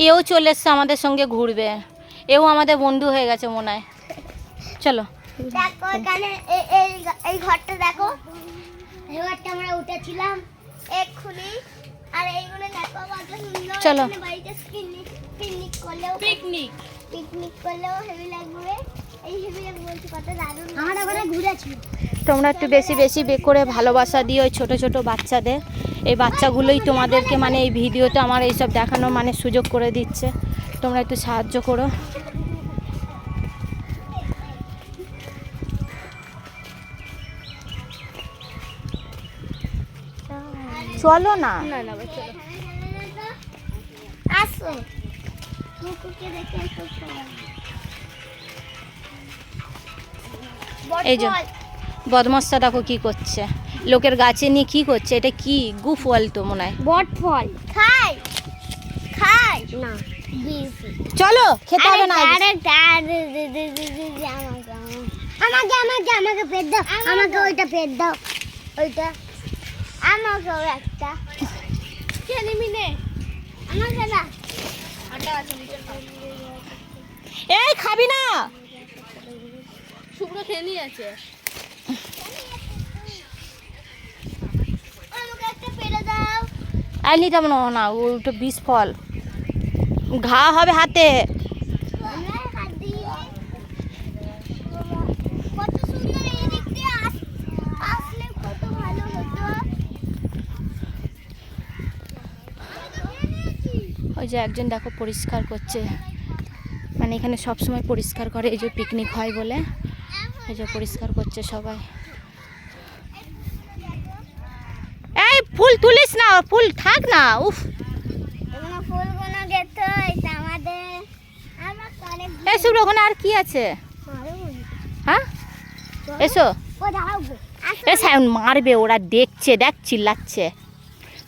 এও চলে এসছে আমাদের সঙ্গে ঘুরবে, এও আমাদের বন্ধু হয়ে গেছে মনে হয়। চলো দেখো এখানে এই ঘরটা দেখো, এই ঘরটা আমরা উঠেছিলাম এক্ষুনি। আর এইগুলো দেখো কত সুন্দর। চলো বাড়িতে পিকনিক করলেও হেভি লাগবে। এই হেভি বলছি কত দারুণ। আমরা ওখানে ঘুরেছি। তোমরা একটু বেশি বেশি করে ভালোবাসা দিও ওই ছোটো ছোটো বাচ্চাদের। এই বাচ্চাগুলোই তোমাদেরকে মানে এই ভিডিওতে আমার এইসব দেখানো মানে সুযোগ করে দিচ্ছে, তোমরা একটু সাহায্য করো। চলো না, আসো মুকুকে দেখে একটু। এই যে বদমাসটা দেখো কি করছে, লোকের গাছে নিয়ে কি করছে। এটা কি গুফল তো মনে হয়, বট ফল খাই না। চলো খেতে হবে না। আমাকে পেট দাও, আমাকে ওইটা পেট দাও, ওইটা আমাকেও একটা মিনে আমাকে না। এই খাবি না, শুভ্র খেয়ে নিয়ে আছে। আমাকে একটা পেড়ে দাও। আর নিতে হবে না, ওটা বিষ ফল, ঘা হবে হাতে। কত সুন্দর, এই দিক দিয়ে আসলে কত ভালো হতো। ওই যে একজন দেখো পরিষ্কার করছে, মানে এখানে সব সময় পরিষ্কার করে, এই যে পিকনিক হয় বলে এই যে পরিষ্কার করছে সবাই। এই ফুল তুলিস না, ফুল থাক না। উফ এখানে ফুলগুলো গেছে আমাদের। আমার অনেক এই শুভ্র ওখানে আর কি আছে? হ্যাঁ এসো। ও দাঁড়াও গো। এ সায়ন মারবে, ওরা দেখছে, দেখ চিল্লাচ্ছে।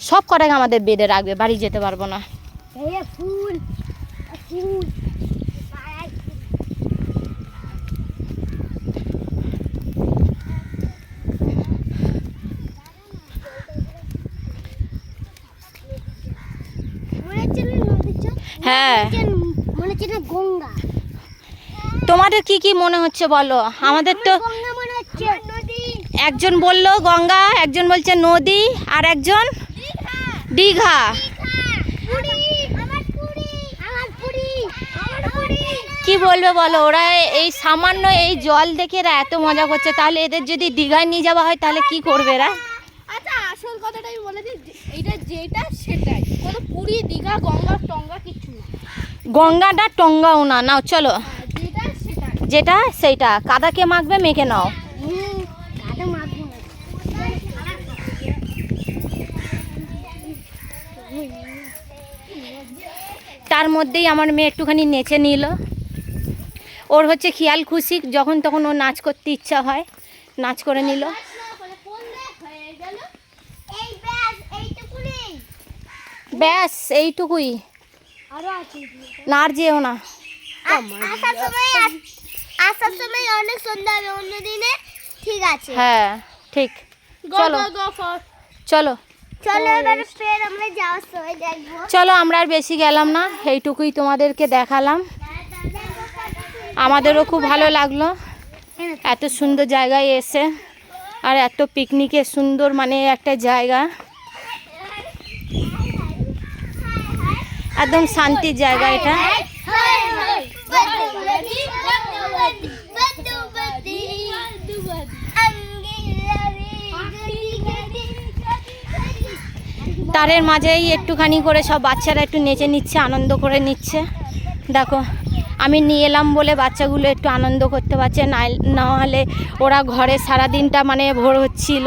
সব কটাকে আমাদের বেডে রাখবে, বাড়ি যেতে পারবো না। এই ফুল ফুল হ্যাঁ মনে হচ্ছে না গঙ্গা। তোমাদের কি কি মনে হচ্ছে বলো? আমাদের তো গঙ্গা মনে হচ্ছে। নদী। একজন বললো গঙ্গা, একজন বলছে নদী, আর একজন দীঘা। কি বলবে বলো? ওরা এই সামান্য এই জল দেখে এরা এত মজা করছে, তাহলে এদের যদি দীঘায় নিয়ে যাওয়া হয় তাহলে কি করবে এরা? আচ্ছা আসল কথাটা আমি বলে দিই, এইটা যেটা সেটাই, কোনো পুরী দীঘা গঙ্গা টঙ্গা কিছু না। গঙ্গাটা টঙ্গাও না, নাও চলো। যেটা সেটাই। যেটা সেইটা, কাদাকে মাখবে মেখে নাও। তার মধ্যেই আমার মেয়ে একটুখানি নেচে নিল। ওর হচ্ছে খেয়াল খুশি, যখন তখন ও নাচ করতে ইচ্ছা হয়, নাচ করে নিল। ব্যাস এইটুকুই, না আর যেও না। আসার সময় অনেক সন্ধ্যা হবে অন্য দিনে। ঠিক আছে, হ্যাঁ ঠিক। চলো চলো চলো এবার ফের আমরা যাওয়ার সময় দেখবো। চলো, আমরা আর বেশি গেলাম না, এইটুকুই তোমাদেরকে দেখালাম। আমাদেরও খুব ভালো লাগলো এত সুন্দর জায়গায় এসে, আর এত পিকনিকের সুন্দর মানে একটা জায়গা, একদম শান্তির জায়গা এটা। তারের মাঝেই একটুখানি করে সব বাচ্চারা একটু নেচে নিচ্ছে, আনন্দ করে নিচ্ছে। দেখো আমি নিয়ে এলাম বলে বাচ্চাগুলো একটু আনন্দ করতে পারছে, না হলে ওরা ঘরে সারাদিনটা মানে ভোর হচ্ছিল,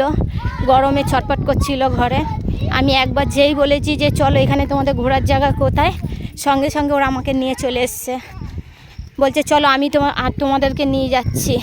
গরমে ছটফট করছিল ঘরে। আমি একবার যেই বলেছি যে চলো এখানে তোমাদের ঘোরার জায়গা কোথায়, সঙ্গে সঙ্গে ওরা আমাকে নিয়ে চলে এসছে, বলছে চলো আমি তোমাদেরকে নিয়ে যাচ্ছি।